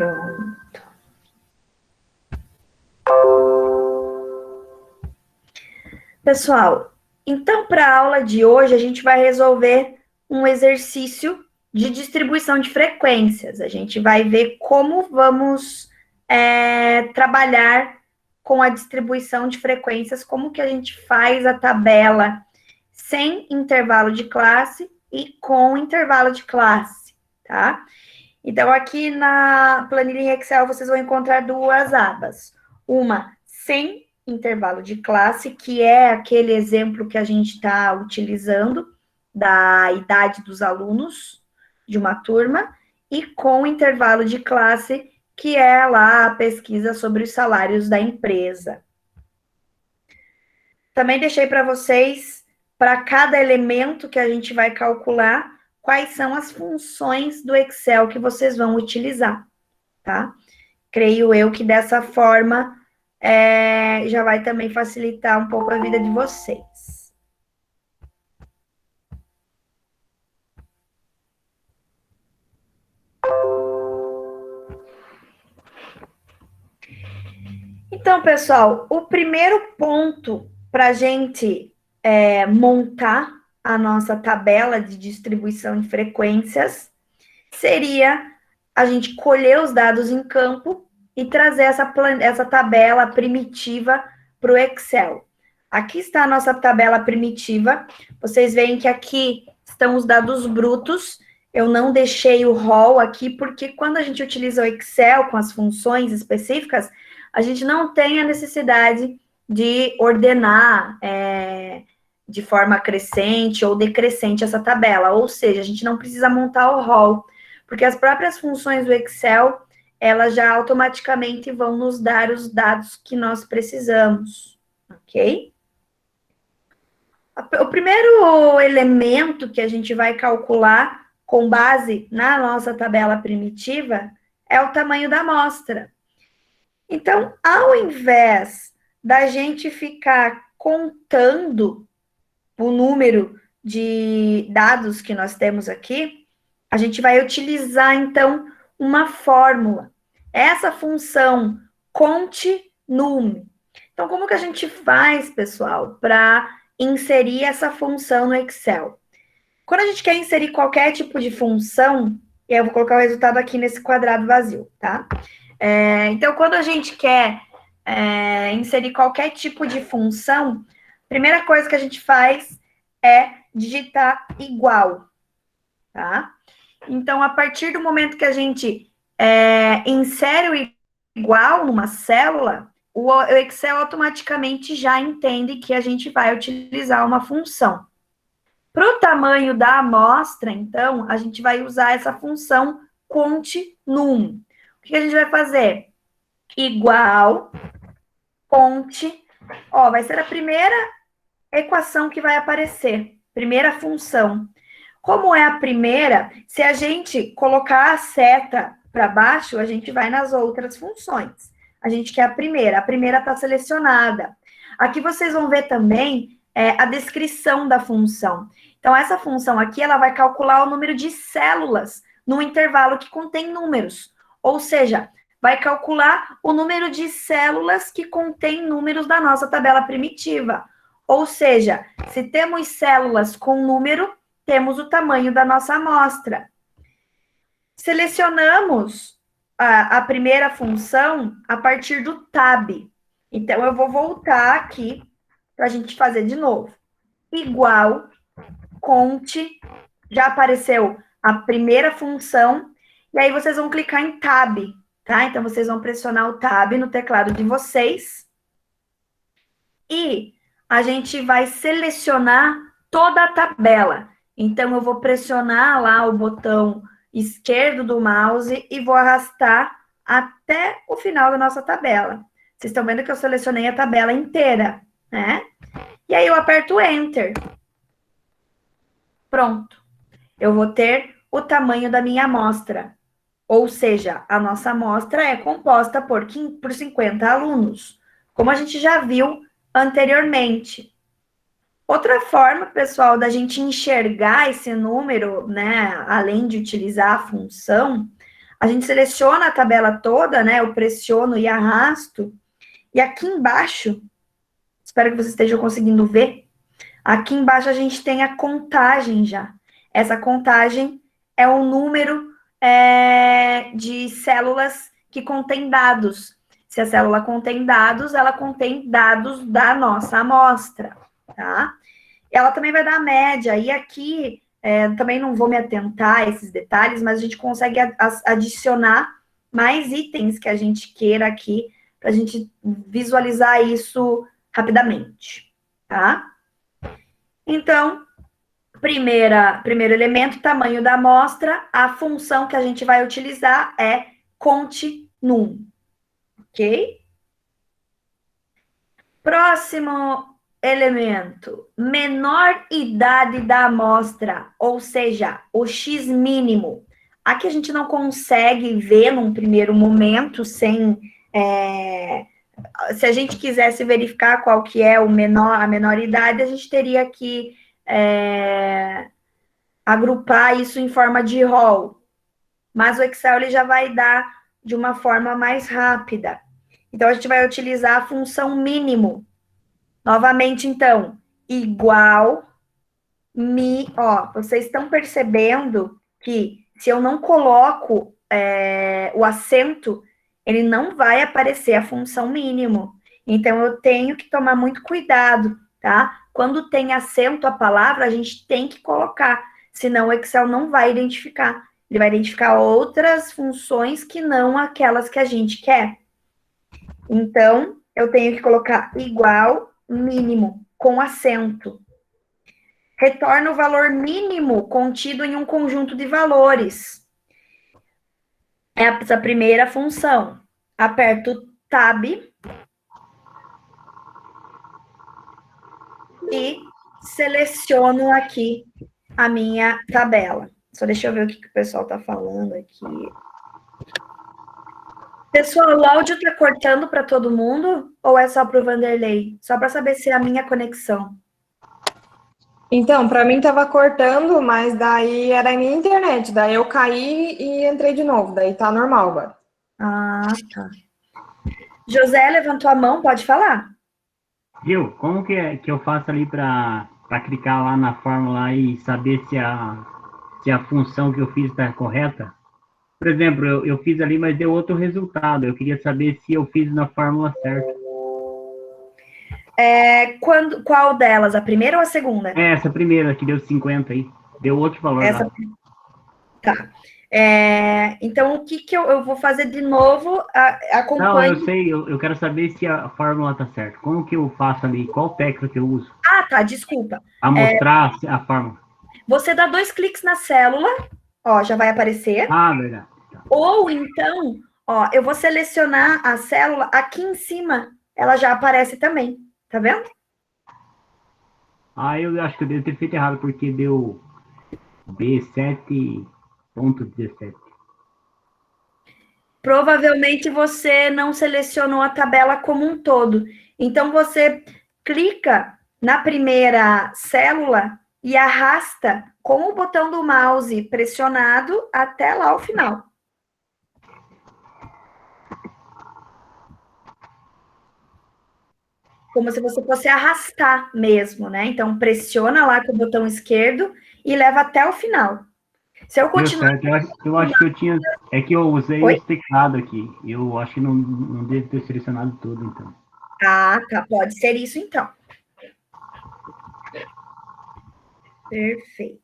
Pronto. Pessoal, então para a aula de hoje a gente vai resolver um exercício de distribuição de frequências. A gente vai ver como vamos trabalhar com a distribuição de frequências, como que a gente faz a tabela sem intervalo de classe e com intervalo de classe, tá? Então, aqui na planilha em Excel, vocês vão encontrar duas abas. Uma sem intervalo de classe, que é aquele exemplo que a gente está utilizando da idade dos alunos de uma turma, e com intervalo de classe, que é lá a pesquisa sobre os salários da empresa. Também deixei para vocês, para cada elemento que a gente vai calcular, quais são as funções do Excel que vocês vão utilizar, tá? Creio eu que dessa forma já vai também facilitar um pouco a vida de vocês. Então, pessoal, o primeiro ponto para a gente montar a nossa tabela de distribuição de frequências seria a gente colher os dados em campo e trazer essa tabela primitiva para o Excel. Aqui está a nossa tabela primitiva. Vocês veem que aqui estão os dados brutos. Eu não deixei o rol aqui, porque quando a gente utiliza o Excel com as funções específicas, a gente não tem a necessidade de ordenar de forma crescente ou decrescente essa tabela. Ou seja, a gente não precisa montar o rol, porque as próprias funções do Excel, elas já automaticamente vão nos dar os dados que nós precisamos, ok? O primeiro elemento que a gente vai calcular com base na nossa tabela primitiva é o tamanho da amostra. Então, ao invés da gente ficar contando o número de dados que nós temos aqui, a gente vai utilizar, então, uma fórmula. Essa função conte num. Então, como que a gente faz, pessoal, para inserir essa função no Excel? Quando a gente quer inserir qualquer tipo de função, eu vou colocar o resultado aqui nesse quadrado vazio, tá? Então, quando a gente quer inserir qualquer tipo de função, a primeira coisa que a gente faz é digitar igual, tá? Então, a partir do momento que a gente insere o igual numa célula, o Excel automaticamente já entende que a gente vai utilizar uma função. Para o tamanho da amostra, então, a gente vai usar essa função conte num. O que a gente vai fazer? Igual conte, vai ser a primeira equação que vai aparecer, primeira função. Como é a primeira, se a gente colocar a seta para baixo, a gente vai nas outras funções. A gente quer a primeira está selecionada. Aqui vocês vão ver também a descrição da função. Então, essa função aqui, ela vai calcular o número de células no intervalo que contém números. Ou seja, vai calcular o número de células que contém números da nossa tabela primitiva. Ou seja, se temos células com número, temos o tamanho da nossa amostra. Selecionamos a primeira função a partir do tab. Então, eu vou voltar aqui para a gente fazer de novo. Igual, conte, já apareceu a primeira função, e aí vocês vão clicar em tab, tá? Então, vocês vão pressionar o tab no teclado de vocês, e a gente vai selecionar toda a tabela. Então, eu vou pressionar lá o botão esquerdo do mouse e vou arrastar até o final da nossa tabela. Vocês estão vendo que eu selecionei a tabela inteira, né? E aí eu aperto Enter. Pronto. Eu vou ter o tamanho da minha amostra. Ou seja, a nossa amostra é composta por 50 alunos, como a gente já viu anteriormente. Outra forma, pessoal, da gente enxergar esse número, né, além de utilizar a função, a gente seleciona a tabela toda, né? Eu pressiono e arrasto. E aqui embaixo, espero que vocês estejam conseguindo ver, aqui embaixo a gente tem a contagem já. Essa contagem é o número de células que contém dados. Se a célula contém dados, ela contém dados da nossa amostra, tá? Ela também vai dar a média, e aqui também não vou me atentar a esses detalhes, mas a gente consegue adicionar mais itens que a gente queira aqui, para a gente visualizar isso rapidamente, tá? Então, primeiro elemento, tamanho da amostra, a função que a gente vai utilizar é conte num, ok? Próximo elemento, menor idade da amostra, ou seja, o X mínimo. Aqui a gente não consegue ver num primeiro momento, sem. Se a gente quisesse verificar qual que é a menor idade, a gente teria que agrupar isso em forma de rol. Mas o Excel ele já vai dar de uma forma mais rápida. Então, a gente vai utilizar a função mínimo. Novamente, então, igual vocês estão percebendo que se eu não coloco o acento, ele não vai aparecer a função mínimo. Então, eu tenho que tomar muito cuidado, tá? Quando tem acento a palavra, a gente tem que colocar, senão o Excel não vai identificar. Ele vai identificar outras funções que não aquelas que a gente quer. Então, eu tenho que colocar igual mínimo, com acento. Retorna o valor mínimo contido em um conjunto de valores. Essa primeira função. Aperto Tab e seleciono aqui a minha tabela. Só deixa eu ver o que o pessoal está falando aqui. Pessoal, o áudio está cortando para todo mundo ou é só para o Vanderlei? Só para saber se é a minha conexão. Então, para mim tava cortando, mas daí era a minha internet. Daí eu caí e entrei de novo. Daí tá normal agora. Ah, tá. José levantou a mão, pode falar? Viu? Como que eu faço ali para clicar lá na fórmula e saber se a função que eu fiz está correta? Por exemplo, eu fiz ali, mas deu outro resultado. Eu queria saber se eu fiz na fórmula certa. Qual delas? A primeira ou a segunda? Essa primeira, que deu 50 aí. Deu outro valor lá. Tá. Então, o que eu vou fazer de novo? Acompanhe. Não, eu sei, eu quero saber se a fórmula tá certa. Como que eu faço ali? Qual técnica que eu uso? Ah, tá, desculpa. A mostrar a fórmula. Você dá 2 cliques na célula, ó, já vai aparecer. Ah, verdade. Tá. Ou então, ó, eu vou selecionar a célula aqui em cima, ela já aparece também, tá vendo? Ah, eu acho que eu devo ter feito errado, porque deu B7.17. Provavelmente você não selecionou a tabela como um todo. Então, você clica na primeira célula e arrasta com o botão do mouse pressionado até lá o final. Como se você fosse arrastar mesmo, né? Então, pressiona lá com o botão esquerdo e leva até o final. Se eu continuar... Eu acho que eu tinha... É que eu usei Oi? esse teclado aqui. Eu acho que não devo ter selecionado tudo, então. Ah, tá. Pode ser isso, então. Perfeito.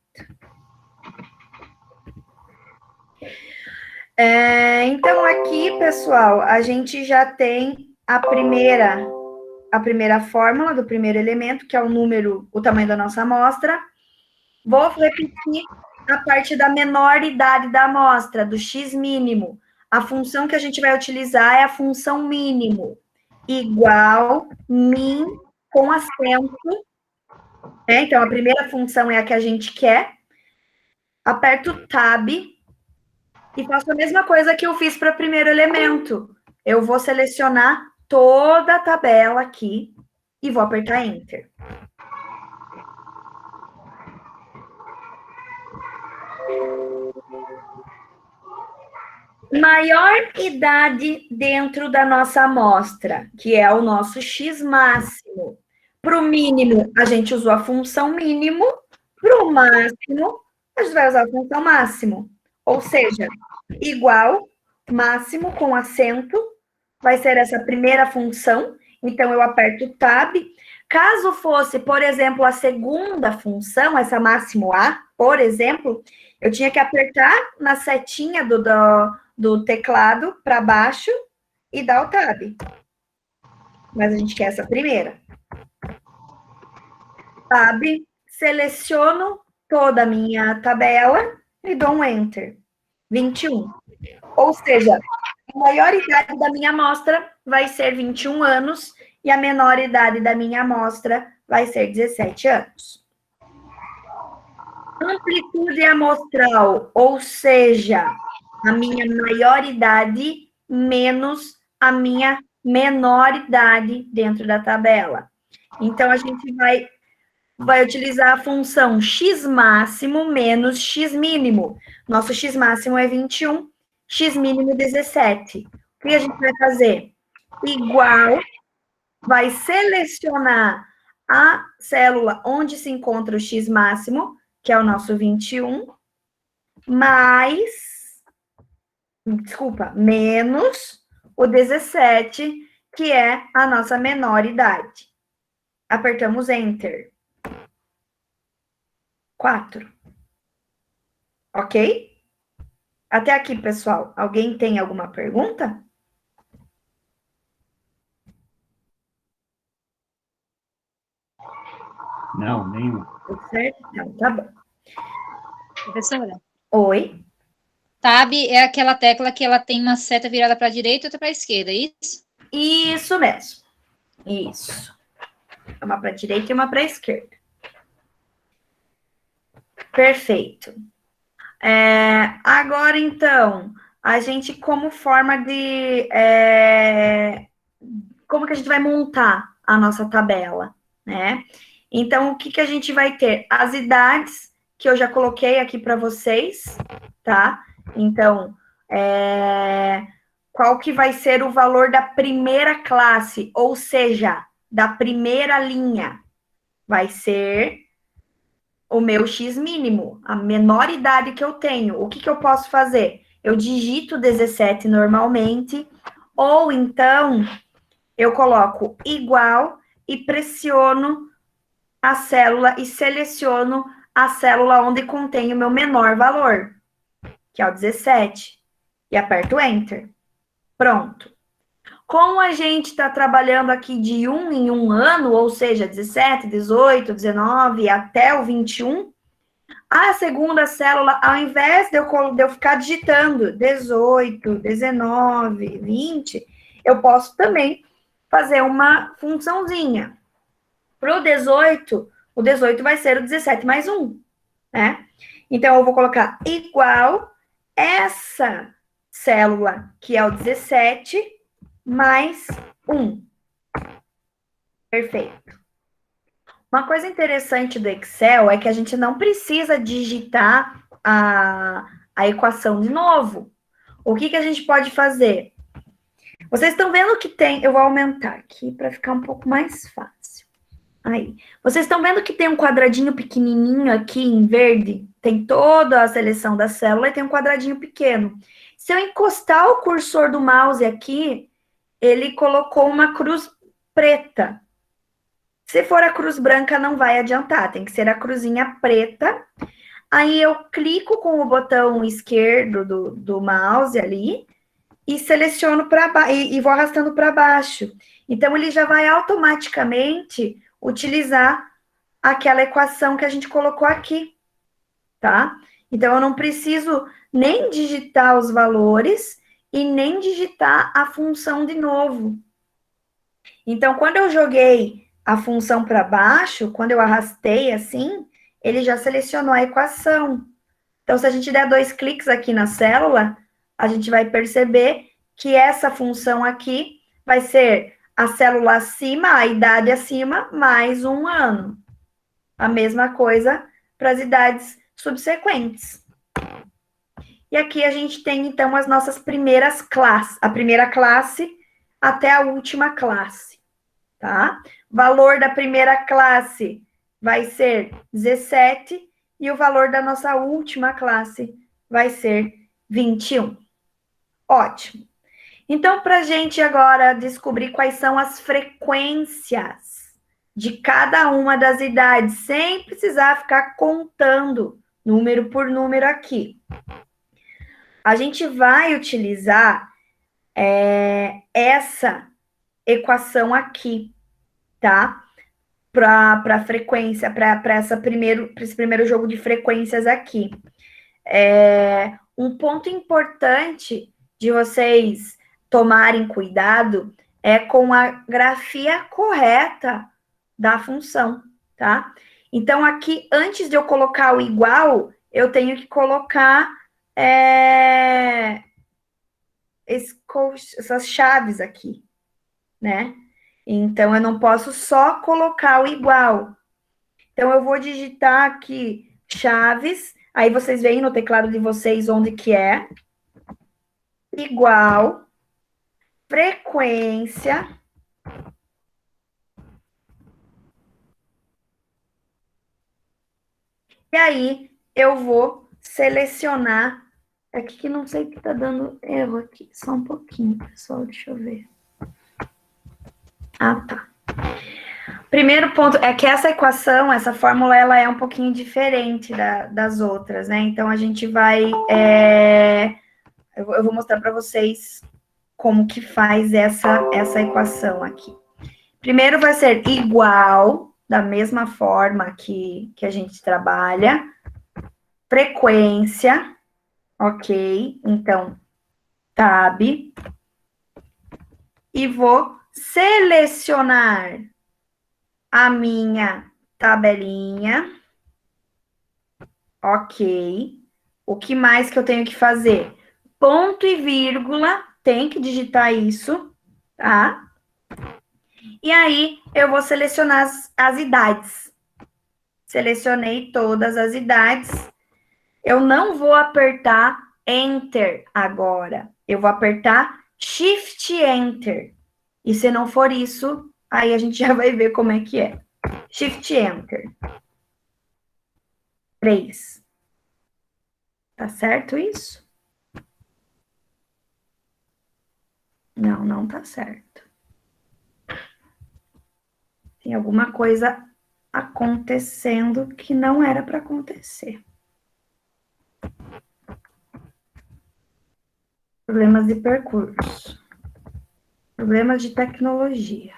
Então, aqui, pessoal, a gente já tem a primeira fórmula do primeiro elemento, que é o número, o tamanho da nossa amostra. Vou repetir a parte da menor idade da amostra, do X mínimo. A função que a gente vai utilizar é a função mínimo, igual min com acento. Então, a primeira função é a que a gente quer. Aperto Tab e faço a mesma coisa que eu fiz para o primeiro elemento. Eu vou selecionar toda a tabela aqui e vou apertar Enter. Maior idade dentro da nossa amostra, que é o nosso X máximo. Para o mínimo, a gente usou a função mínimo. Para o máximo, a gente vai usar a função máximo. Ou seja, igual, máximo com acento, vai ser essa primeira função. Então, eu aperto Tab. Caso fosse, por exemplo, a segunda função, essa máximo A, por exemplo, eu tinha que apertar na setinha do teclado para baixo e dar o Tab. Mas a gente quer essa primeira. Tab, seleciono toda a minha tabela e dou um Enter. 21. Ou seja, a maior idade da minha amostra vai ser 21 anos e a menor idade da minha amostra vai ser 17 anos. Amplitude amostral, ou seja, a minha maior idade menos a minha menor idade dentro da tabela. Então, a gente vai utilizar a função x máximo menos x mínimo. Nosso x máximo é 21, x mínimo 17. O que a gente vai fazer? Igual, vai selecionar a célula onde se encontra o x máximo, que é o nosso 21, menos o 17, que é a nossa menor idade. Apertamos Enter. 4. Ok? Até aqui, pessoal. Alguém tem alguma pergunta? Não, nenhum. Tudo certo? Então, tá bom. Professora, Oi. Tab é aquela tecla que ela tem uma seta virada para a direita e outra para a esquerda, é isso? Isso mesmo. Isso. Uma para a direita e uma para a esquerda. Perfeito. Agora, então, a gente, como forma de... como que a gente vai montar a nossa tabela, né? Então, o que a gente vai ter? As idades, que eu já coloquei aqui para vocês, tá? Então, qual que vai ser o valor da primeira classe, ou seja, da primeira linha? Vai ser o meu X mínimo, a menor idade que eu tenho. O que eu posso fazer? Eu digito 17 normalmente, ou então eu coloco igual e pressiono a célula e seleciono a célula onde contém o meu menor valor, que é o 17, e aperto Enter. Pronto. Como a gente está trabalhando aqui de 1 em 1 ano, ou seja, 17, 18, 19 até o 21, a segunda célula, ao invés de eu ficar digitando 18, 19, 20, eu posso também fazer uma funçãozinha. Para o 18 vai ser o 17 mais 1, né? Então, eu vou colocar igual essa célula, que é o 17, mais 1. Perfeito. Uma coisa interessante do Excel é que a gente não precisa digitar a equação de novo. O que a gente pode fazer? Vocês estão vendo que tem... Eu vou aumentar aqui para ficar um pouco mais fácil. Aí. Vocês estão vendo que tem um quadradinho pequenininho aqui em verde? Tem toda a seleção da célula e tem um quadradinho pequeno. Se eu encostar o cursor do mouse aqui, ele colocou uma cruz preta. Se for a cruz branca, não vai adiantar, tem que ser a cruzinha preta. Aí eu clico com o botão esquerdo do mouse ali e seleciono para baixo e vou arrastando para baixo. Então, ele já vai automaticamente utilizar aquela equação que a gente colocou aqui, tá? Então, eu não preciso nem digitar os valores e nem digitar a função de novo. Então, quando eu joguei a função para baixo, quando eu arrastei assim, ele já selecionou a equação. Então, se a gente der 2 cliques aqui na célula, a gente vai perceber que essa função aqui vai ser a célula acima, a idade acima, mais 1 ano. A mesma coisa para as idades subsequentes. E aqui a gente tem, então, as nossas primeiras classes. A primeira classe até a última classe, tá? Valor da primeira classe vai ser 17 e o valor da nossa última classe vai ser 21. Ótimo. Então, para a gente agora descobrir quais são as frequências de cada uma das idades, sem precisar ficar contando número por número aqui. A gente vai utilizar essa equação aqui, tá? Para a frequência, para esse primeiro jogo de frequências aqui. Um ponto importante de vocês tomarem cuidado é com a grafia correta da função, tá? Então, aqui, antes de eu colocar o igual, eu tenho que colocar essas chaves aqui, né? Então, eu não posso só colocar o igual. Então, eu vou digitar aqui chaves, aí vocês veem no teclado de vocês onde que é, igual, frequência, e aí eu vou selecionar, aqui que não sei o que tá dando erro aqui, só um pouquinho, pessoal, deixa eu ver. Ah, tá. Primeiro ponto é que essa equação, essa fórmula, ela é um pouquinho diferente das outras, né? Então, a gente vai... eu vou mostrar para vocês como que faz essa equação aqui. Primeiro vai ser igual, da mesma forma que a gente trabalha. Frequência, ok? Então, tab. E vou selecionar a minha tabelinha. Ok. O que mais que eu tenho que fazer? Ponto e vírgula, tem que digitar isso, tá? E aí, eu vou selecionar as idades. Selecionei todas as idades. Eu não vou apertar Enter agora. Eu vou apertar Shift Enter. E se não for isso, aí a gente já vai ver como é que é. Shift Enter. 3. Tá certo isso? Não, não tá certo. Tem alguma coisa acontecendo que não era para acontecer. Problemas de percurso. Problemas de tecnologia.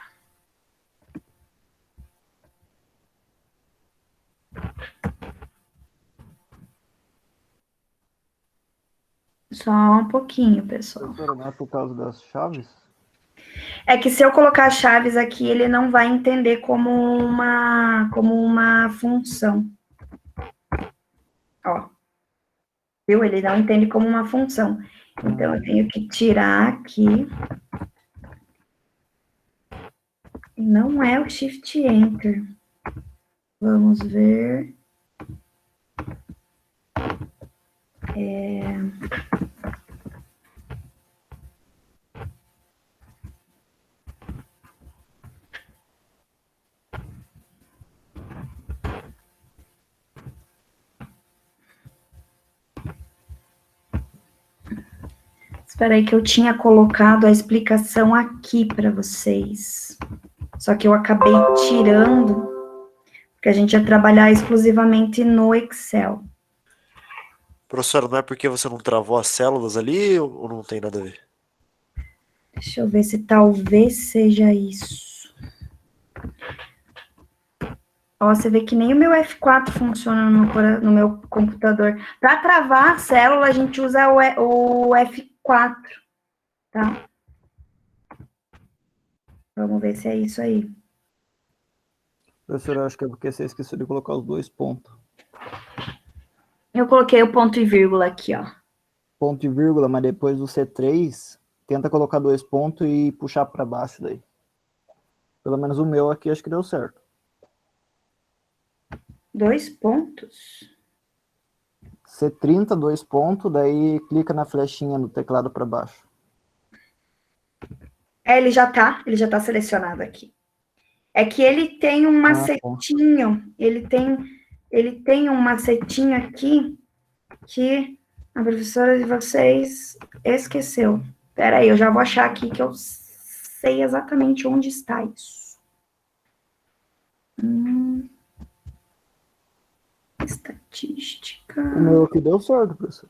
Só um pouquinho, pessoal. Professora, não é por causa das chaves? É que se eu colocar chaves aqui, ele não vai entender como uma função. Ó. Viu? Ele não entende como uma função. Então, eu tenho que tirar aqui. Não é o Shift Enter. Vamos ver. Espera aí que eu tinha colocado a explicação aqui para vocês. Só que eu acabei tirando, porque a gente ia trabalhar exclusivamente no Excel. Professora, não é porque você não travou as células ali ou não tem nada a ver? Deixa eu ver se talvez seja isso. Ó, você vê que nem o meu F4 funciona no meu computador. Para travar a célula, a gente usa o F4, tá? Vamos ver se é isso aí. Professora, acho que é porque você esqueceu de colocar os 2 pontos. Eu coloquei o ponto e vírgula aqui, ó. Ponto e vírgula, mas depois do C3, tenta colocar 2 pontos e puxar para baixo daí. Pelo menos o meu aqui acho que deu certo. 2 pontos? C30, 2 pontos, daí clica na flechinha no teclado para baixo. Ele já tá selecionado aqui. É que ele tem um macetinho, ele tem um macetinho aqui que a professora de vocês esqueceu. Espera aí, eu já vou achar aqui que eu sei exatamente onde está isso. Estatística. O meu aqui deu certo, professor.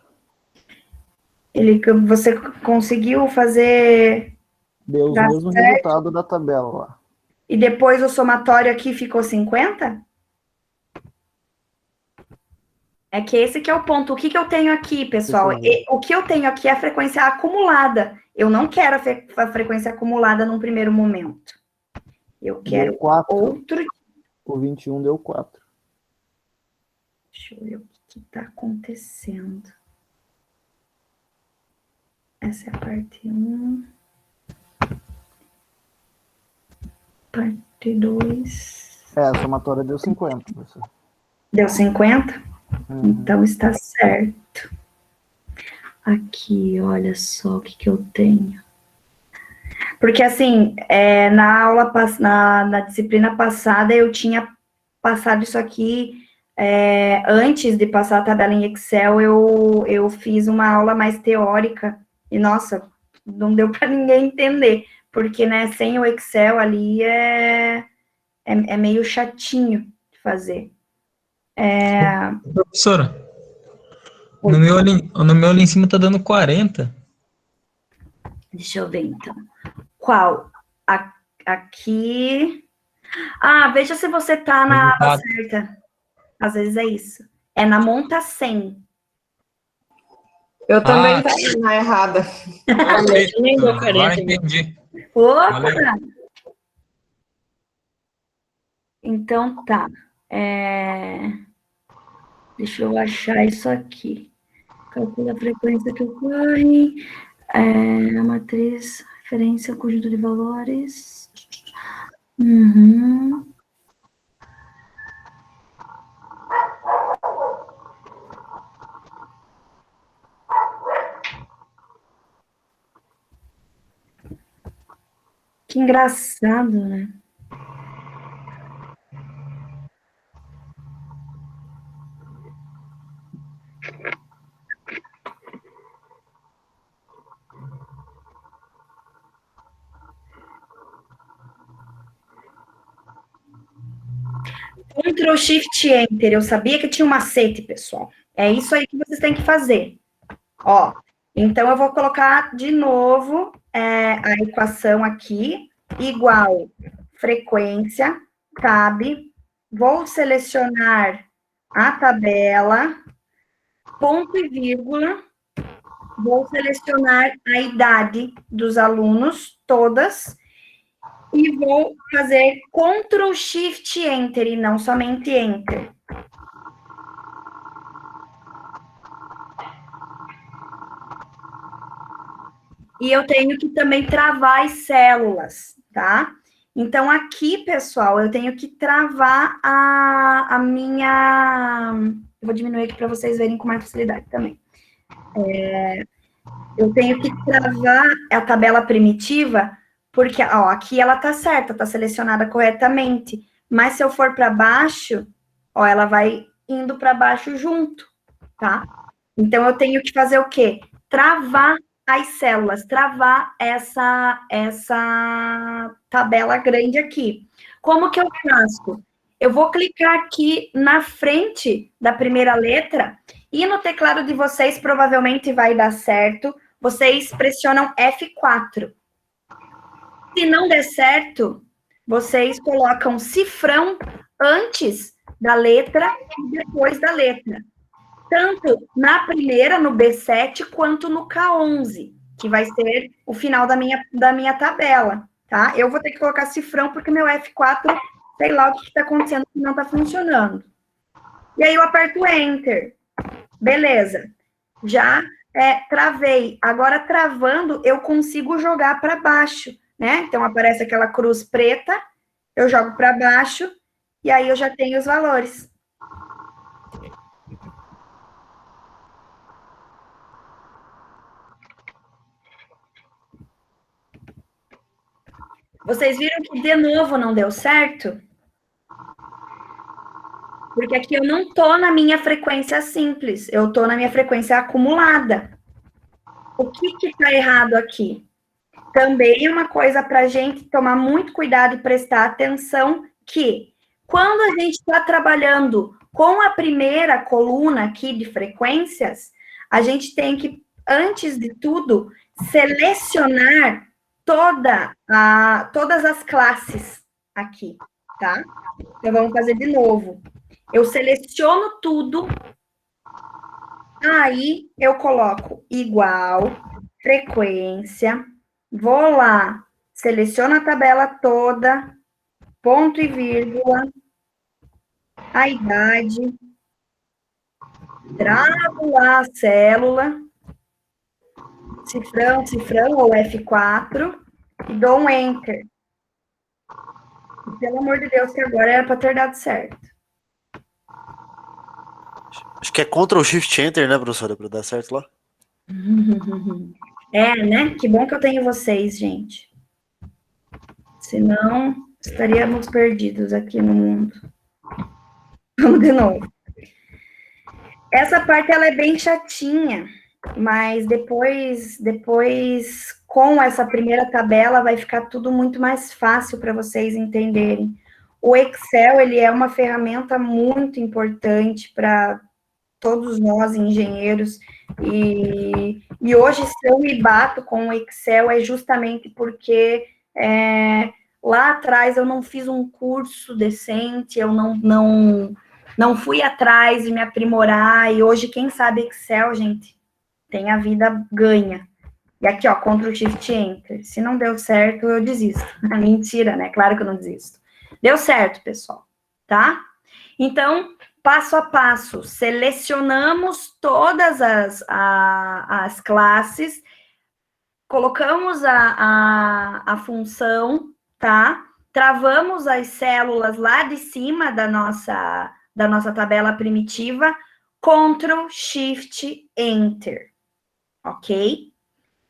Você conseguiu fazer... Deu os mesmos resultados da tabela lá. E depois o somatório aqui ficou 50? É que esse que é o ponto. O que eu tenho aqui, pessoal? O que eu tenho aqui é a frequência acumulada. Eu não quero a frequência acumulada num primeiro momento. Eu quero outro. O 21 deu 4. Deixa eu ver o que está acontecendo. Essa é a parte 1. Parte 2. A somatória deu 50, professor. Deu 50? Então está certo. Aqui, olha só o que eu tenho. Porque assim, na aula, na disciplina passada, eu tinha passado isso aqui, antes de passar a tabela em Excel, eu fiz uma aula mais teórica, e nossa, não deu para ninguém entender, porque, né, sem o Excel ali é meio chatinho de fazer. Professora, no meu ali em cima tá dando 40. Deixa eu ver, então. Qual? Aqui... veja se você tá na aba certa. Às vezes é isso. É na monta 100. Eu também estava na errada. Agora entendi. Opa! Valeu. Então, tá. Deixa eu achar isso aqui. Calcula a frequência que ocorre. A matriz, referência, conjunto de valores. Que engraçado, né? Ctrl Shift Enter. Eu sabia que tinha um macete, pessoal. É isso aí que vocês têm que fazer. Ó, então eu vou colocar de novo a equação aqui, igual frequência, tab, vou selecionar a tabela, ponto e vírgula, vou selecionar a idade dos alunos, todas, e vou fazer Ctrl Shift Enter e não somente Enter. E eu tenho que também travar as células, tá? Então, aqui, pessoal, eu tenho que travar a minha... Eu vou diminuir aqui para vocês verem com mais facilidade também. Eu tenho que travar a tabela primitiva, porque, ó, aqui ela tá certa, tá selecionada corretamente. Mas se eu for para baixo, ó, ela vai indo para baixo junto, tá? Então, eu tenho que fazer o quê? Travar as células, travar essa tabela grande aqui. Como que eu faço? Eu vou clicar aqui na frente da primeira letra e no teclado de vocês provavelmente vai dar certo. Vocês pressionam F4. Se não der certo, vocês colocam cifrão antes da letra e depois da letra. Tanto na primeira, no B7, quanto no K11, que vai ser o final da minha tabela, tá? Eu vou ter que colocar cifrão, porque meu F4, sei lá o que está acontecendo, que não está funcionando. E aí eu aperto Enter. Beleza. Já travei. Agora, travando, eu consigo jogar para baixo, né? Então, aparece aquela cruz preta, eu jogo para baixo, e aí eu já tenho os valores. Vocês viram que de novo não deu certo? Porque aqui eu não tô na minha frequência simples, eu tô na minha frequência acumulada. O que que tá errado aqui? Também uma coisa para a gente tomar muito cuidado e prestar atenção que quando a gente está trabalhando com a primeira coluna aqui de frequências, a gente tem que, antes de tudo, selecionar todas as classes aqui, tá? Então, vamos fazer de novo. Eu seleciono tudo, aí eu coloco igual, frequência, vou lá, seleciono a tabela toda, ponto e vírgula, a idade, travo lá a célula, cifrão ou F4, e dou um Enter. E, pelo amor de Deus, que agora era para ter dado certo. Acho que é Ctrl Shift Enter, né, professora, para dar certo lá. É, né? Que bom que eu tenho vocês, gente. Senão, estaríamos perdidos aqui no mundo. Vamos de novo. Essa parte, ela é bem chatinha, mas depois com essa primeira tabela, vai ficar tudo muito mais fácil para vocês entenderem. O Excel, ele é uma ferramenta muito importante para todos nós, engenheiros, e hoje, se eu me bato com o Excel, é justamente porque lá atrás eu não fiz um curso decente, eu não fui atrás de me aprimorar, e hoje, quem sabe Excel, gente, tem a vida ganha. E aqui, ó, Ctrl Shift Enter. Se não deu certo, eu desisto. Mentira, né? Claro que eu não desisto. Deu certo, pessoal, tá? Então, passo a passo, selecionamos todas as classes, colocamos a função, tá? Travamos as células lá de cima da nossa tabela primitiva, Ctrl Shift Enter, ok?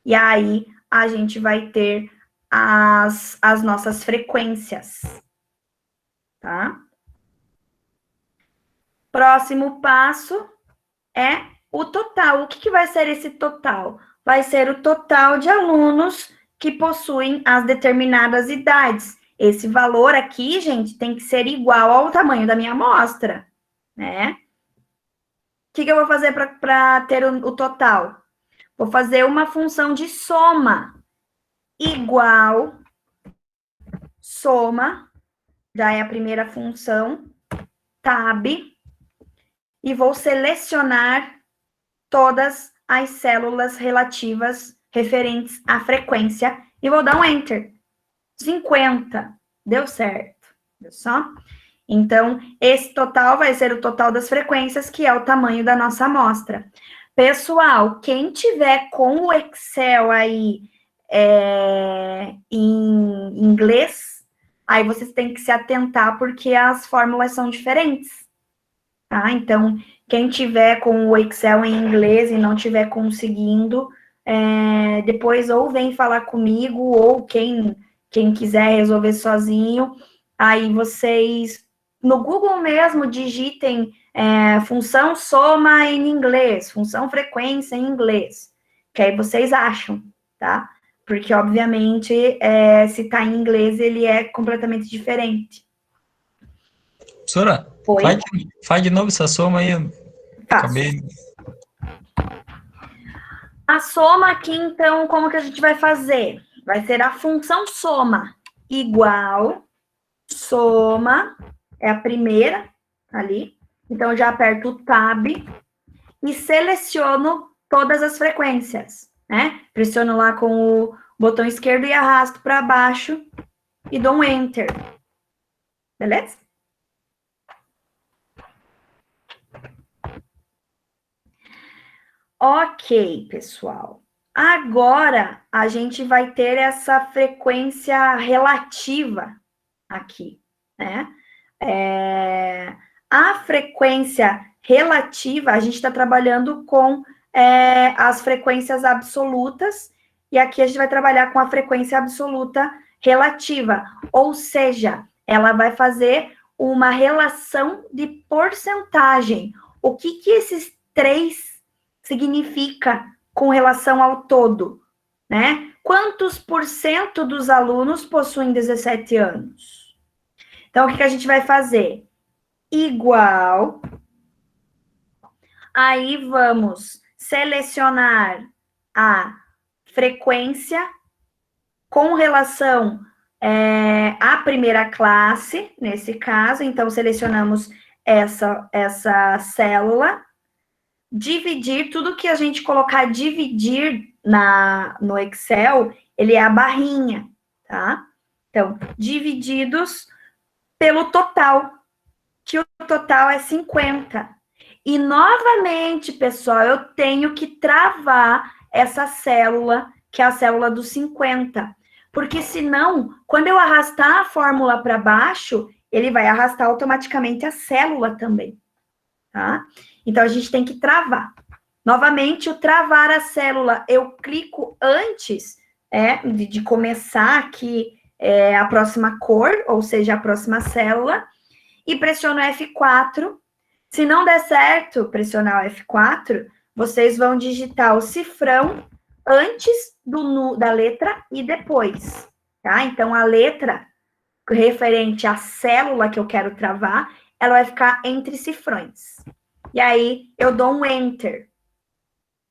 E aí, a gente vai ter as nossas frequências, tá? Próximo passo é o total. O que vai ser esse total? Vai ser o total de alunos que possuem as determinadas idades. Esse valor aqui, gente, tem que ser igual ao tamanho da minha amostra, né? O que eu vou fazer para ter o total? Vou fazer uma função de soma. Igual, soma, já é a primeira função, tab, e vou selecionar todas as células relativas, referentes à frequência, e vou dar um Enter. 50. Deu certo. Viu só? Então, esse total vai ser o total das frequências, que é o tamanho da nossa amostra. Pessoal, quem tiver com o Excel aí em inglês, aí vocês têm que se atentar, porque as fórmulas são diferentes. Tá? Então, quem tiver com o Excel em inglês e não tiver conseguindo, depois ou vem falar comigo, ou quem quiser resolver sozinho, aí vocês, no Google mesmo, digitem função soma em inglês, função frequência em inglês, que aí vocês acham, tá? Porque, obviamente, se tá em inglês, ele é completamente diferente. Professora, faz de novo essa soma aí. Acabei. A soma aqui, então, como que a gente vai fazer? Vai ser a função soma igual, soma, é a primeira ali. Então, eu já aperto o Tab e seleciono todas as frequências, né? Pressiono lá com o botão esquerdo e arrasto para baixo e dou um Enter. Beleza? Ok, pessoal. Agora, a gente vai ter essa frequência relativa aqui, né? A frequência relativa, a gente está trabalhando com as frequências absolutas, e aqui a gente vai trabalhar com a frequência absoluta relativa, ou seja, ela vai fazer uma relação de porcentagem. O que esses 3 significa com relação ao todo, né? Quantos por cento dos alunos possuem 17 anos? Então, o que a gente vai fazer? Igual. Aí, vamos selecionar a frequência com relação à primeira classe, nesse caso. Então, selecionamos essa célula. Dividir, tudo que a gente colocar dividir no Excel, ele é a barrinha, tá? Então, divididos pelo total, que o total é 50. E, novamente, pessoal, eu tenho que travar essa célula, que é a célula dos 50. Porque, senão, quando eu arrastar a fórmula para baixo, ele vai arrastar automaticamente a célula também, tá? Então, a gente tem que travar. Novamente, o travar a célula, eu clico antes de começar aqui a próxima cor, ou seja, a próxima célula, e pressiono F4. Se não der certo pressionar o F4, vocês vão digitar o cifrão antes da letra e depois, tá? Então, a letra referente à célula que eu quero travar, ela vai ficar entre cifrões. E aí, eu dou um Enter.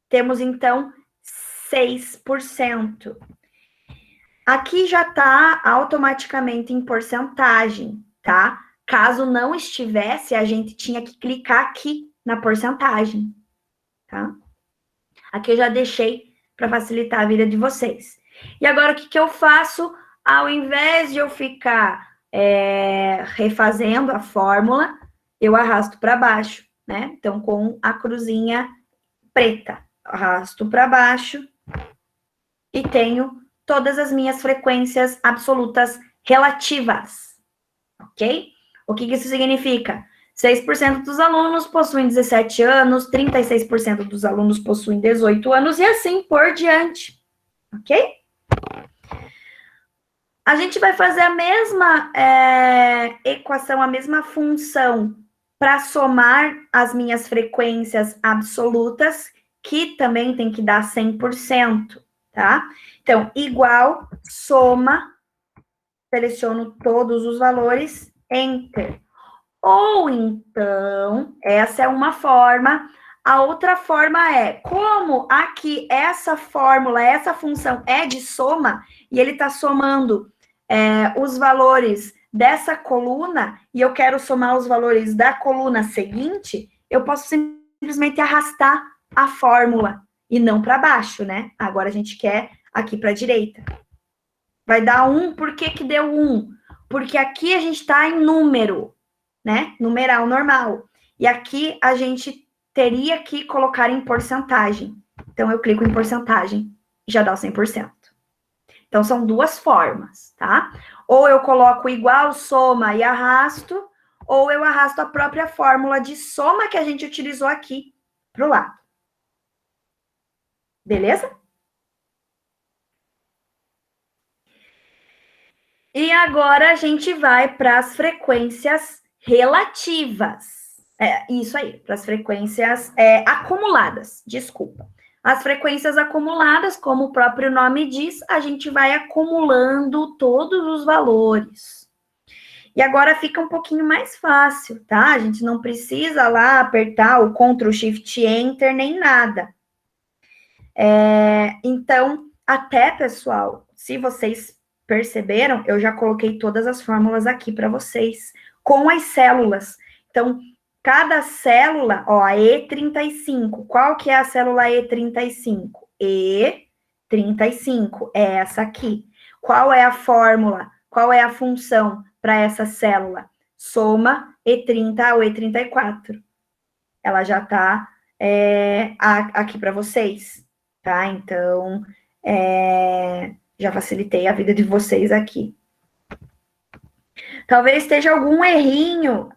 Temos, então, 6%. Aqui já está automaticamente em porcentagem, tá? Caso não estivesse, a gente tinha que clicar aqui na porcentagem, tá? Aqui eu já deixei para facilitar a vida de vocês. E agora, o que eu faço? Ao invés de eu ficar refazendo a fórmula, eu arrasto para baixo, né? Então, com a cruzinha preta, arrasto para baixo e tenho todas as minhas frequências absolutas relativas, ok? O que isso significa? 6% dos alunos possuem 17 anos, 36% dos alunos possuem 18 anos e assim por diante, ok? A gente vai fazer a mesma equação, a mesma função para somar as minhas frequências absolutas, que também tem que dar 100%, tá? Então, igual, soma, seleciono todos os valores, Enter. Ou então, essa é uma forma, a outra forma é, como aqui essa fórmula, essa função é de soma, e ele está somando os valores dessa coluna, e eu quero somar os valores da coluna seguinte, eu posso simplesmente arrastar a fórmula, e não para baixo, né? Agora a gente quer aqui para a direita. Vai dar 1, por que que deu 1? Porque aqui a gente está em número, né? Numeral normal. E aqui a gente teria que colocar em porcentagem. Então, eu clico em porcentagem e já dá o 100%. Então, são duas formas, tá? Ou eu coloco igual, soma e arrasto, ou eu arrasto a própria fórmula de soma que a gente utilizou aqui para o lado. Beleza? E agora a gente vai para as frequências relativas. Isso aí, para as frequências acumuladas, desculpa. As frequências acumuladas, como o próprio nome diz, a gente vai acumulando todos os valores. E agora fica um pouquinho mais fácil, tá? A gente não precisa lá apertar o Ctrl, Shift, Enter, nem nada. Então, até, pessoal, se vocês perceberam, eu já coloquei todas as fórmulas aqui para vocês, com as células. Então, cada célula, ó, a E35, qual que é a célula E35? E35, é essa aqui. Qual é a fórmula? Qual é a função para essa célula? Soma E30 ao E34. Ela já está aqui para vocês, tá? Então, já facilitei a vida de vocês aqui. Talvez esteja algum errinho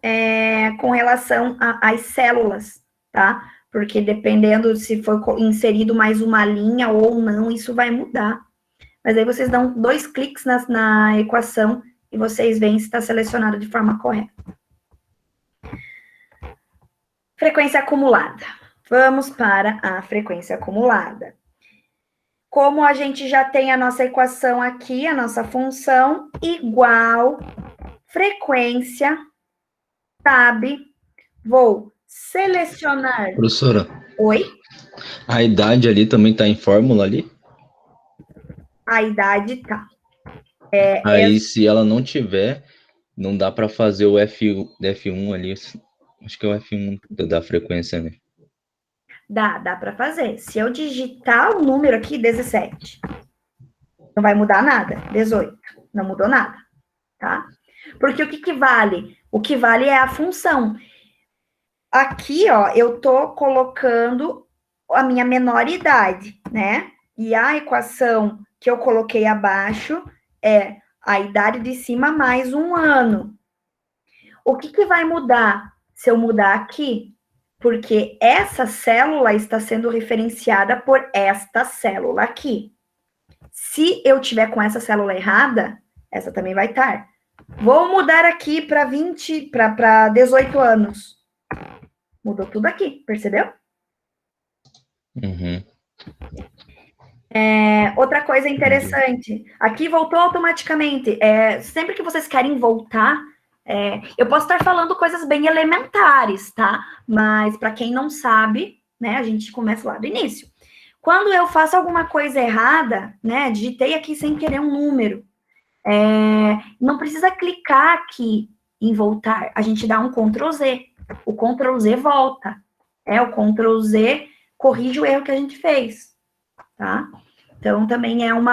com relação às células, tá? Porque dependendo se for inserido mais uma linha ou não, isso vai mudar. Mas aí vocês dão 2 cliques na equação e vocês veem se está selecionado de forma correta. Frequência acumulada. Vamos para a frequência acumulada. Como a gente já tem a nossa equação aqui, a nossa função, igual frequência, tab, vou selecionar... Professora, Oi? a idade ali também tá em fórmula ali? A idade tá. Aí, se ela não tiver, não dá para fazer o F1 ali. Acho que é o F1 da frequência, né? Dá para fazer. Se eu digitar o número aqui, 17, não vai mudar nada. 18, não mudou nada, tá? Porque o que vale? O que vale é a função. Aqui, ó, eu tô colocando a minha menor idade, né? E a equação que eu coloquei abaixo é a idade de cima mais 1 ano. O que vai mudar se eu mudar aqui? Porque essa célula está sendo referenciada por esta célula aqui. Se eu tiver com essa célula errada, essa também vai estar. Vou mudar aqui para 18 anos. Mudou tudo aqui, percebeu? Uhum. Outra coisa interessante, aqui voltou automaticamente. Sempre que vocês querem voltar, eu posso estar falando coisas bem elementares, tá? Mas para quem não sabe, né, a gente começa lá do início. Quando eu faço alguma coisa errada, né, digitei aqui sem querer um número, não precisa clicar aqui em voltar, a gente dá um Ctrl Z. O Ctrl Z volta. O Ctrl Z corrige o erro que a gente fez, tá? Então, também é um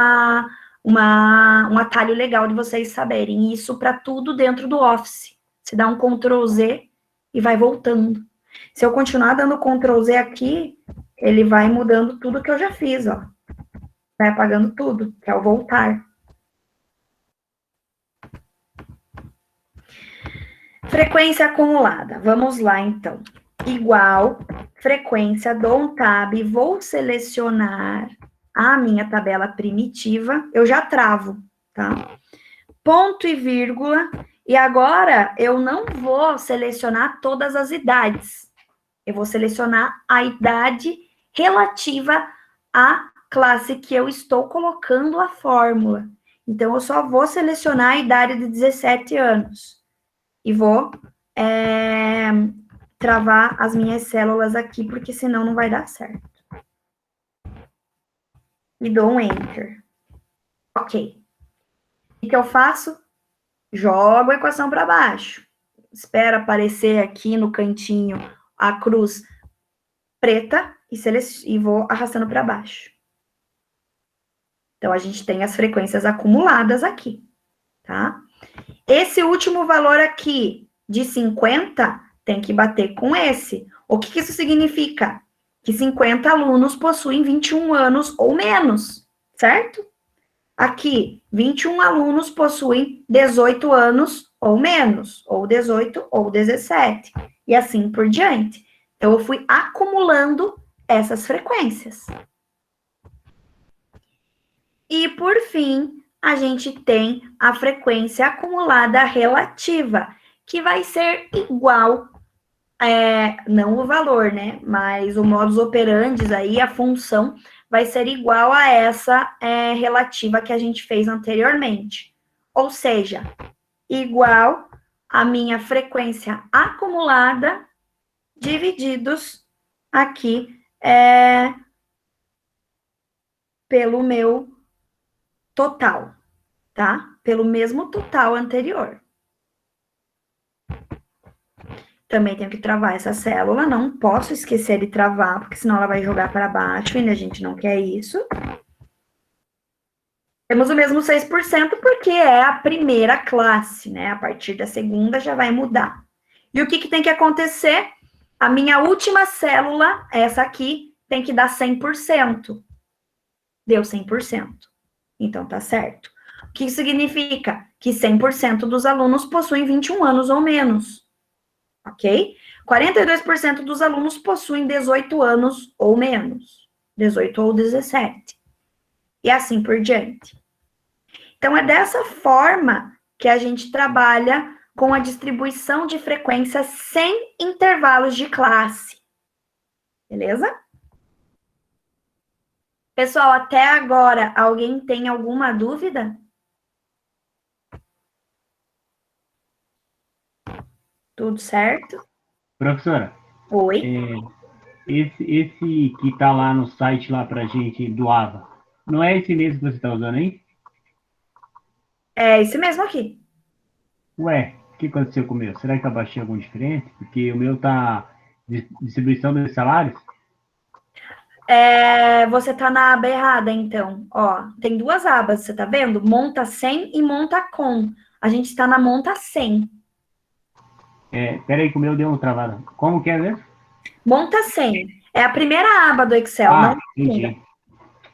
atalho legal de vocês saberem. Isso para tudo dentro do Office. Você dá um Ctrl Z e vai voltando. Se eu continuar dando Ctrl Z aqui, ele vai mudando tudo que eu já fiz, ó. Vai apagando tudo, que é o voltar. Frequência acumulada. Vamos lá, então. Igual, frequência, dou um tab, vou selecionar a minha tabela primitiva, eu já travo, tá? Ponto e vírgula, e agora eu não vou selecionar todas as idades. Eu vou selecionar a idade relativa à classe que eu estou colocando a fórmula. Então, eu só vou selecionar a idade de 17 anos. E vou travar as minhas células aqui, porque senão não vai dar certo. E dou um Enter. Ok. O que eu faço? Jogo a equação para baixo. Espero aparecer aqui no cantinho a cruz preta e vou arrastando para baixo. Então, a gente tem as frequências acumuladas aqui, tá? Esse último valor aqui, de 50, tem que bater com esse. O que isso significa? Que 50 alunos possuem 21 anos ou menos, certo? Aqui, 21 alunos possuem 18 anos ou menos, ou 18 ou 17, e assim por diante. Então, eu fui acumulando essas frequências. E, por fim, a gente tem a frequência acumulada relativa, que vai ser igual, não o valor, né? Mas o modus operandi aí, a função, vai ser igual a essa relativa que a gente fez anteriormente. Ou seja, igual a minha frequência acumulada divididos aqui pelo meu total, tá? Pelo mesmo total anterior. Também tenho que travar essa célula, não posso esquecer de travar, porque senão ela vai jogar para baixo, e a gente não quer isso. Temos o mesmo 6%, porque é a primeira classe, né? A partir da segunda já vai mudar. E o que tem que acontecer? A minha última célula, essa aqui, tem que dar 100%. Deu 100%. Então, tá certo. O que significa? Que 100% dos alunos possuem 21 anos ou menos. Ok? 42% dos alunos possuem 18 anos ou menos. 18 ou 17. E assim por diante. Então, é dessa forma que a gente trabalha com a distribuição de frequência sem intervalos de classe. Beleza? Pessoal, até agora, alguém tem alguma dúvida? Tudo certo? Professora, Oi? esse que tá lá no site lá pra gente do AVA, não é esse mesmo que você está usando aí? É esse mesmo aqui. Ué, o que aconteceu com o meu? Será que eu baixei algum diferente? Porque o meu tá distribuição dos salários? Você tá na aba errada, então. Ó, tem duas abas, você tá vendo? Monta sem e monta com. A gente está na monta sem. Peraí que o meu deu uma travada. Como que é mesmo? Monta sem. É a primeira aba do Excel, não a segunda. Entendi.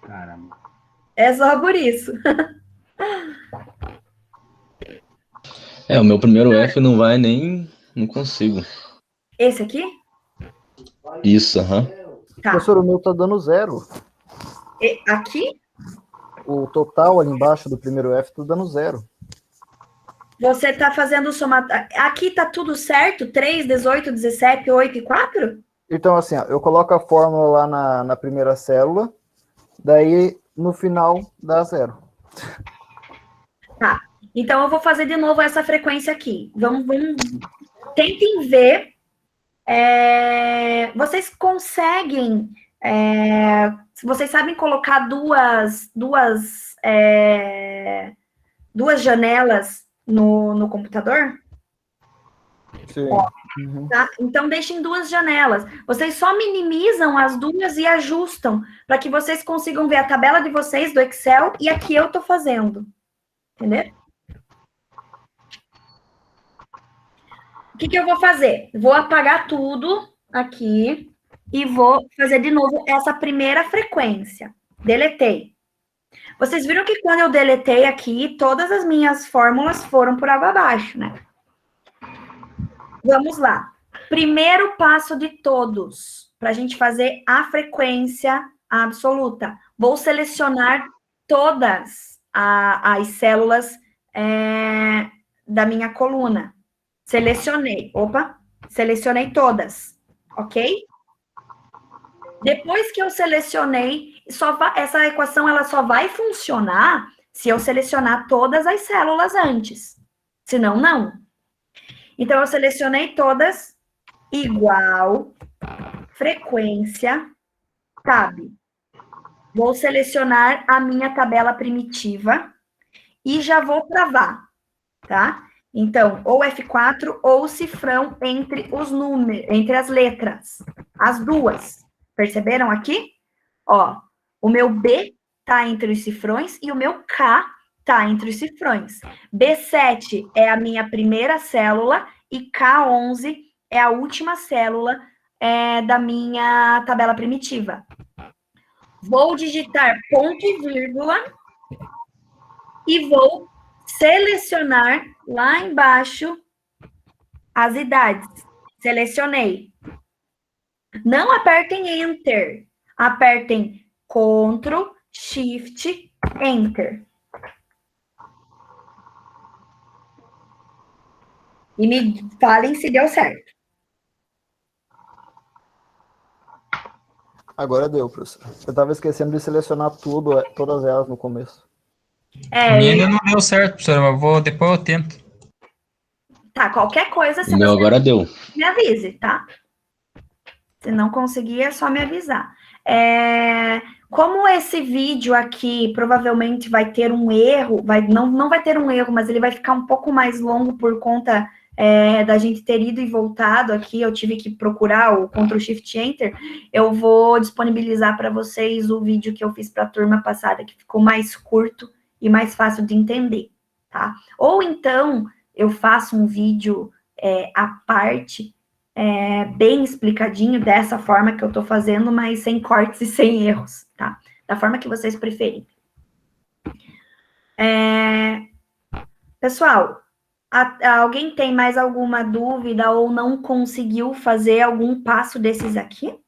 Caramba. É só por isso. O meu primeiro F não vai nem. Não consigo. Esse aqui? Isso, aham. Tá. Professor, o meu tá dando 0. Aqui? O total ali embaixo do primeiro F tá dando 0. Você tá fazendo soma. Aqui tá tudo certo? 3, 18, 17, 8 e 4? Então, assim, ó, eu coloco a fórmula lá na primeira célula, daí no final dá 0. Tá. Então eu vou fazer de novo essa frequência aqui. Vamos. Tentem ver. Vocês conseguem. Vocês sabem colocar duas janelas no computador? Sim. Ó, tá? Então, deixem duas janelas. Vocês só minimizam as duas e ajustam para que vocês consigam ver a tabela de vocês do Excel e aqui eu estou fazendo. Entendeu? O que eu vou fazer? Vou apagar tudo aqui e vou fazer de novo essa primeira frequência. Deletei. Vocês viram que quando eu deletei aqui, todas as minhas fórmulas foram por água abaixo, né? Vamos lá. Primeiro passo de todos, para a gente fazer a frequência absoluta. Vou selecionar todas as células da minha coluna. Selecionei. Opa, selecionei todas. Ok? Depois que eu selecionei, essa equação ela só vai funcionar se eu selecionar todas as células antes. Senão, não. Então, eu selecionei todas igual, frequência, tab. Vou selecionar a minha tabela primitiva e já vou travar, tá? Então, ou F4 ou cifrão entre os números, entre as letras. As duas. Perceberam aqui? Ó, o meu B tá entre os cifrões e o meu K tá entre os cifrões. B7 é a minha primeira célula e K11 é a última célula da minha tabela primitiva. Vou digitar ponto e vírgula e vou selecionar lá embaixo as idades. Selecionei. Não apertem Enter. Apertem Ctrl, Shift, Enter. E me falem se deu certo. Agora deu, professor. Eu estava esquecendo de selecionar todas elas no começo. Ainda não deu certo, professor, mas depois eu tento. Tá, qualquer coisa, se O meu você agora deu. me avise, tá? Se não conseguir, é só me avisar. Como esse vídeo aqui provavelmente vai ter um erro, não vai ter um erro, mas ele vai ficar um pouco mais longo por conta da gente ter ido e voltado aqui, eu tive que procurar o Ctrl Shift Enter, eu vou disponibilizar para vocês o vídeo que eu fiz para a turma passada, que ficou mais curto e mais fácil de entender, tá? Ou então, eu faço um vídeo à parte, bem explicadinho, dessa forma que eu tô fazendo, mas sem cortes e sem erros, tá? Da forma que vocês preferem. Pessoal, alguém tem mais alguma dúvida ou não conseguiu fazer algum passo desses aqui?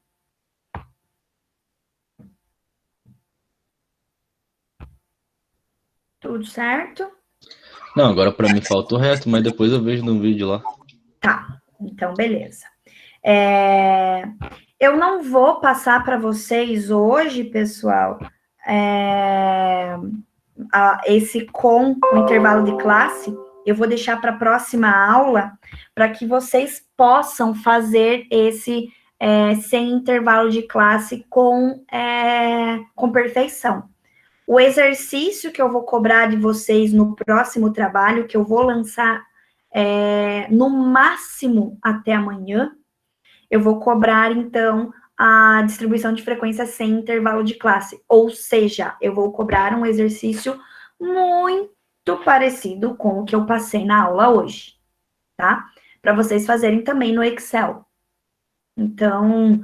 Tudo Tudo certo? Não, agora para mim falta o resto, mas depois eu vejo no vídeo lá. Tá, então beleza. Eu não vou passar para vocês hoje, pessoal, esse com o intervalo de classe. Eu vou deixar para a próxima aula, para que vocês possam fazer esse sem intervalo de classe com perfeição. O exercício que eu vou cobrar de vocês no próximo trabalho, que eu vou lançar no máximo até amanhã, eu vou cobrar, então, a distribuição de frequência sem intervalo de classe. Ou seja, eu vou cobrar um exercício muito parecido com o que eu passei na aula hoje, tá? Para vocês fazerem também no Excel. Então,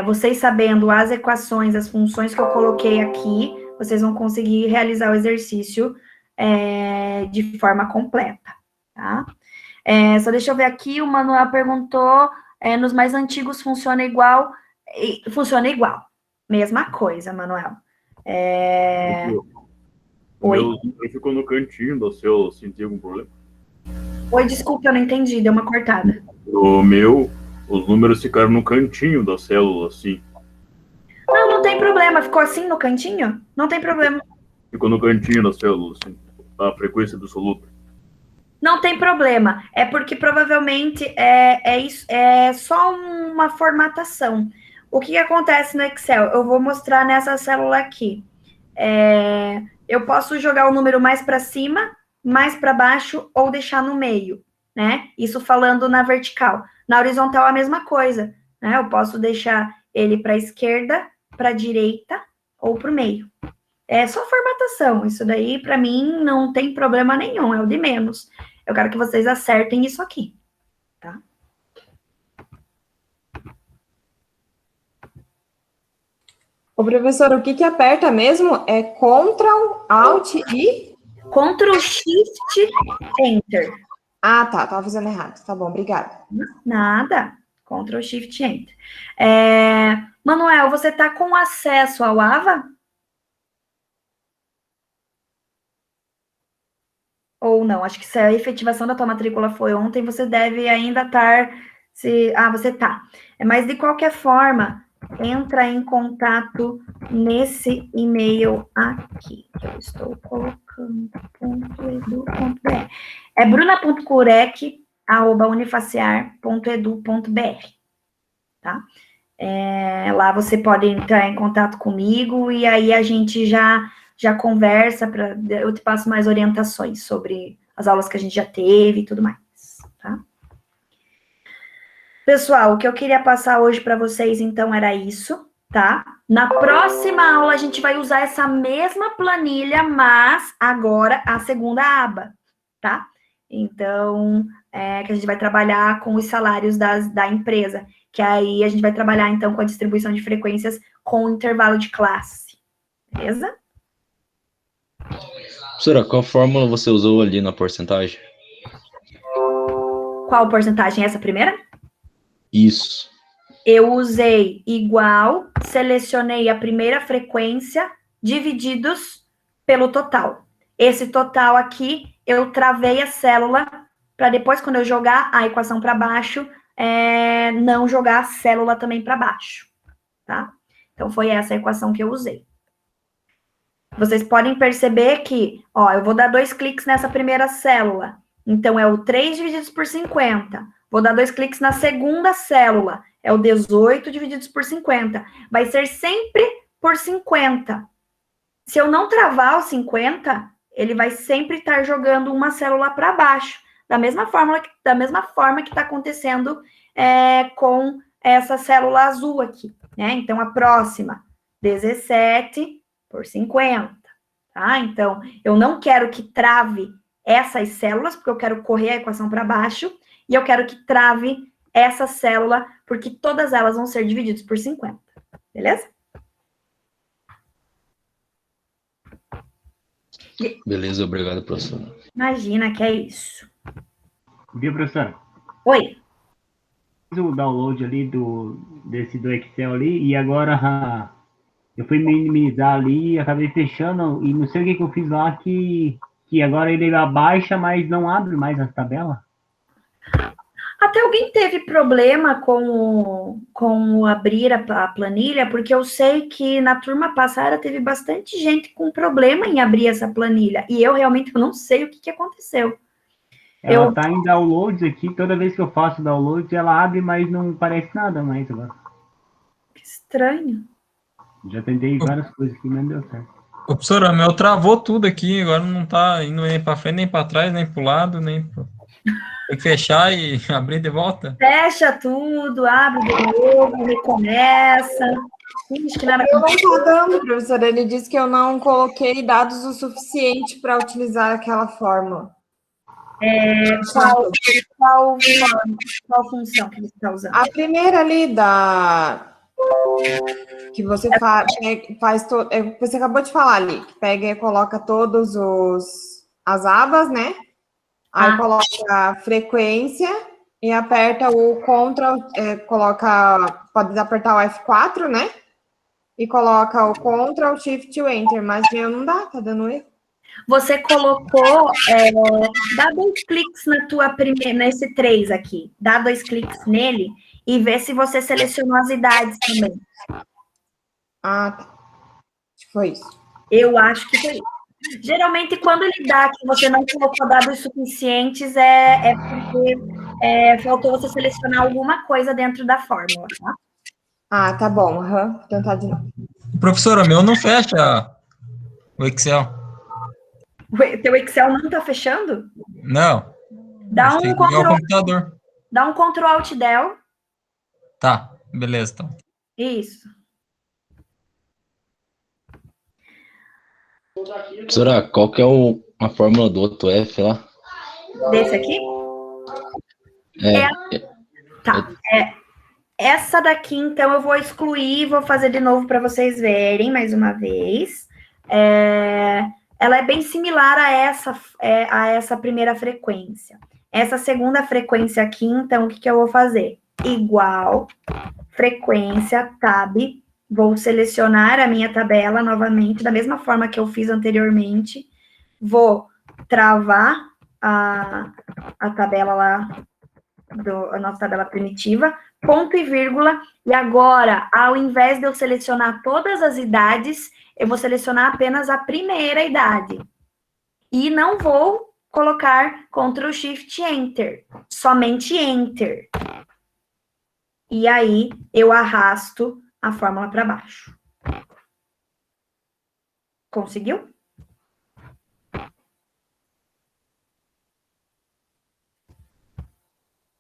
vocês sabendo as equações, as funções que eu coloquei aqui, vocês vão conseguir realizar o exercício de forma completa, tá? Só deixa eu ver aqui, o Manuel perguntou, nos mais antigos funciona igual? Funciona igual, mesma coisa, Manuel. O meu ficou no cantinho do seu, sentiu algum problema? Oi, desculpa, eu não entendi, deu uma cortada. O meu, os números ficaram no cantinho da célula, assim. Não tem problema, ficou assim no cantinho? Não tem problema. Ficou no cantinho da célula, assim, a frequência absoluta. Não tem problema, é porque provavelmente é só uma formatação. O que acontece no Excel? Eu vou mostrar nessa célula aqui. Eu posso jogar o número mais para cima, mais para baixo ou deixar no meio, né? Isso falando na vertical. Na horizontal a mesma coisa, né? Eu posso deixar ele para a esquerda, para a direita ou para o meio. É só formatação. Isso daí, para mim, não tem problema nenhum, é o de menos. Eu quero que vocês acertem isso aqui, tá? Ô, professor, o que aperta mesmo é Ctrl, Alt e... Ctrl, Shift, Enter. Ah, tá, tava fazendo errado. Tá bom, obrigada. Nada. Ctrl, Shift, Enter. Manuel, você tá com acesso ao AVA? Ou não? Acho que se a efetivação da tua matrícula foi ontem, você deve ainda estar... você tá. Mas, de qualquer forma, entra em contato nesse e-mail aqui, que eu estou colocando, .edu.br. É bruna.curec@unifaciar.edu.br, tá? Lá você pode entrar em contato comigo e aí a gente já conversa, eu te passo mais orientações sobre as aulas que a gente já teve e tudo mais, tá? Pessoal, o que eu queria passar hoje para vocês, então, era isso, tá? Na próxima aula, a gente vai usar essa mesma planilha, mas agora a segunda aba, tá? Então, que a gente vai trabalhar com os salários da empresa, que aí a gente vai trabalhar, então, com a distribuição de frequências com o intervalo de classe, beleza? Professora, qual fórmula você usou ali na porcentagem? Qual porcentagem? Essa primeira? Isso. Eu usei igual, selecionei a primeira frequência, divididos pelo total. Esse total aqui, eu travei a célula, para depois, quando eu jogar a equação para baixo, não jogar a célula também para baixo, tá? Então, foi essa a equação que eu usei. Vocês podem perceber que, eu vou dar 2 cliques nessa primeira célula. Então, é o 3 divididos por 50. Vou dar 2 cliques na segunda célula. É o 18 divididos por 50. Vai ser sempre por 50. Se eu não travar o 50, ele vai sempre estar jogando uma célula para baixo. Da mesma forma que está acontecendo com essa célula azul aqui, né? Então, a próxima, 17 por 50, tá? Então, eu não quero que trave essas células, porque eu quero correr a equação para baixo, e eu quero que trave essa célula, porque todas elas vão ser divididas por 50, beleza? Beleza, obrigado, professora. Imagina que é isso. Viu, professora? Oi. Fiz o download ali do Excel ali, e agora eu fui minimizar ali, acabei fechando, e não sei o que eu fiz lá, que agora ele abaixa, mas não abre mais as tabelas. Até alguém teve problema com abrir a planilha, porque eu sei que na turma passada teve bastante gente com problema em abrir essa planilha, e eu realmente não sei o que aconteceu. Ela tá em downloads aqui, toda vez que eu faço download, ela abre, mas não parece nada mais agora. Que estranho. Já tentei várias coisas aqui, mas não deu certo. Ô, professora, meu travou tudo aqui, agora não tá indo nem para frente, nem para trás, nem para o lado, nem pro... Tem que fechar e abrir de volta? Fecha tudo, abre de novo, recomeça. Ixi, que nada. Eu não tô dando, professora. Ele disse que eu não coloquei dados o suficiente para utilizar aquela fórmula. Qual função que você está usando? A primeira ali que você você acabou de falar ali, que pega e coloca todos as abas, né? Aí coloca a frequência e aperta o Ctrl, pode apertar o F4, né? E coloca o Ctrl, Shift e o Enter, mas meu não dá, tá dando erro. Você colocou, dá 2 cliques na tua primeira, nesse 3 aqui, dá 2 cliques nele e vê se você selecionou as idades também. Ah, tá. Acho que foi isso. Eu acho que foi isso. Geralmente, quando ele dá que você não colocou dados suficientes, é porque faltou você selecionar alguma coisa dentro da fórmula, tá? Ah, tá bom. Vou tentar de novo. Professora, meu não fecha o Excel. O teu Excel não tá fechando? Não. Dá um Tem que ligar o computador. Dá um Ctrl Alt Del. Tá, beleza, então. Isso. Professora, qual que é a fórmula do outro F lá? Desse aqui? Tá. Essa daqui, então, eu vou excluir, vou fazer de novo para vocês verem mais uma vez. Ela é bem similar a essa primeira frequência. Essa segunda frequência aqui, então, o que eu vou fazer? Igual, frequência, tab, vou selecionar a minha tabela novamente, da mesma forma que eu fiz anteriormente. Vou travar a tabela lá, a nossa tabela primitiva, ponto e vírgula, e agora, ao invés de eu selecionar todas as idades, eu vou selecionar apenas a primeira idade. E não vou colocar Ctrl Shift Enter, somente Enter. E aí, eu arrasto a fórmula para baixo. Conseguiu?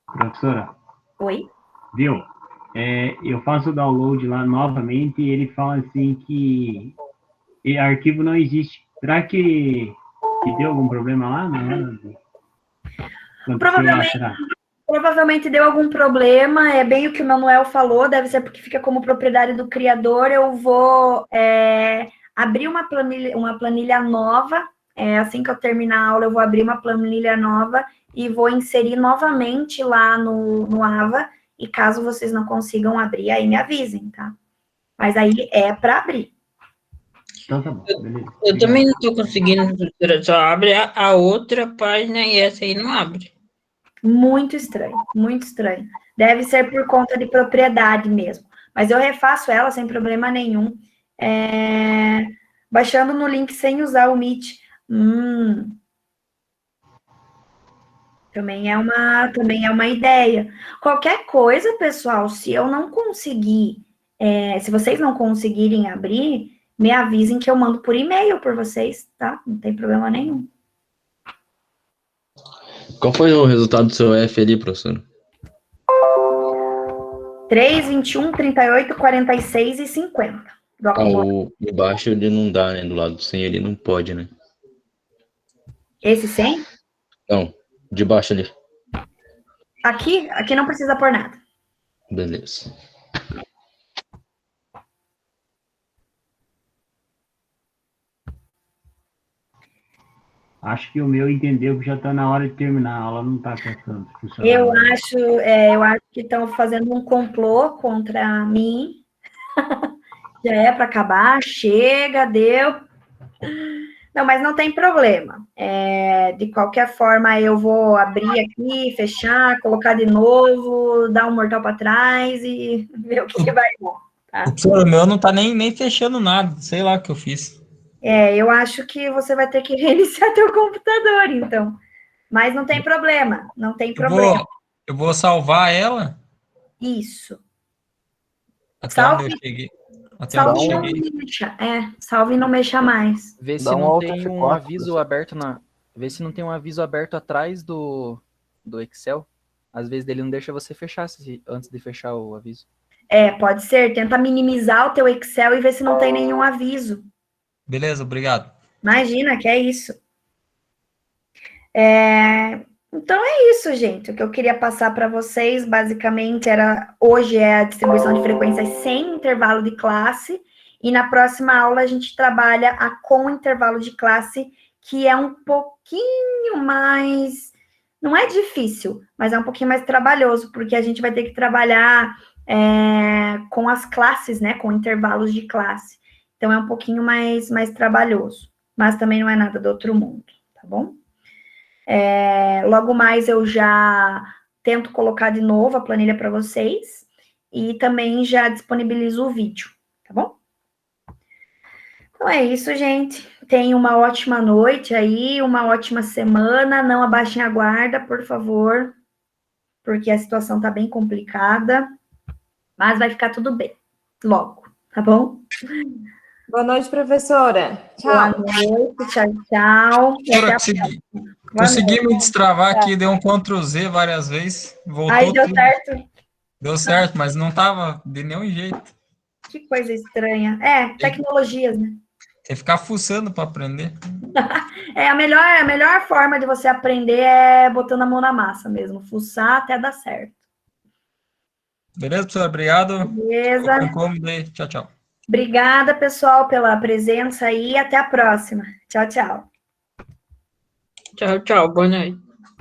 Professora? Oi? Viu? Eu faço o download lá novamente e ele fala assim que arquivo não existe. Será que deu algum problema lá? Provavelmente deu algum problema, é bem o que o Manuel falou, deve ser porque fica como propriedade do criador. Eu vou abrir uma planilha nova, assim que eu terminar a aula, eu vou abrir uma planilha nova e vou inserir novamente lá no Ava, e caso vocês não consigam abrir, aí me avisem, tá? Mas aí é para abrir. Então tá bom, beleza. Eu também não estou conseguindo, professora, só abre a outra página e essa aí não abre. Muito estranho, muito estranho. Deve ser por conta de propriedade mesmo. Mas eu refaço ela sem problema nenhum. Baixando no link sem usar o Meet. Também é uma ideia. Qualquer coisa, pessoal, se eu não conseguir, se vocês não conseguirem abrir, me avisem que eu mando por e-mail por vocês, tá? Não tem problema nenhum. Qual foi o resultado do seu F ali, professor? 3, 21, 38, 46 e 50. O de baixo ele não dá, né? Do lado do 100 ele não pode, né? Esse 100? Não, de baixo ali. Aqui não precisa pôr nada. Beleza. Acho que o meu entendeu que já está na hora de terminar, a aula não está funcionando. Eu acho que estão fazendo um complô contra mim. Já é para acabar, chega, deu. Não, mas não tem problema. De qualquer forma, eu vou abrir aqui, fechar, colocar de novo, dar um mortal para trás e ver o que vai dar. Tá? O meu não tá nem fechando nada, sei lá o que eu fiz. Eu acho que você vai ter que reiniciar teu computador, então. Mas não tem problema, não tem problema. Eu vou salvar ela. Isso. Até onde eu cheguei. Salve e não mexa. Salve e não mexa mais. Vê se não tem um aviso aberto Vê se não tem um aviso aberto atrás do Excel. Às vezes ele não deixa você fechar antes de fechar o aviso. Pode ser. Tenta minimizar o teu Excel e ver se não tem nenhum aviso. Beleza, obrigado. Imagina que é isso. Então é isso, gente. O que eu queria passar para vocês, basicamente, hoje é a distribuição de frequências sem intervalo de classe, e na próxima aula a gente trabalha com intervalo de classe, que é um pouquinho mais... Não é difícil, mas é um pouquinho mais trabalhoso, porque a gente vai ter que trabalhar com as classes, né? Com intervalos de classe. Então é um pouquinho mais trabalhoso, mas também não é nada do outro mundo, tá bom? Logo mais eu já tento colocar de novo a planilha para vocês e também já disponibilizo o vídeo, tá bom? Então é isso, gente. Tenham uma ótima noite aí, uma ótima semana. Não abaixem a guarda, por favor, porque a situação tá bem complicada, mas vai ficar tudo bem logo, tá bom? Boa noite, professora. Tchau. Boa noite, tchau. Consegui me destravar aqui, deu um Ctrl Z várias vezes. Voltou. Aí deu certo? Deu certo, mas não tava de nenhum jeito. Que coisa estranha. Tecnologias, né? Tem que ficar fuçando para aprender. A melhor forma de você aprender é botando a mão na massa mesmo. Fuçar até dar certo. Beleza, professor? Obrigado. Beleza. Incômodo aí. Tchau, tchau. Obrigada, pessoal, pela presença aí. Até a próxima. Tchau, tchau. Tchau, tchau. Boa noite.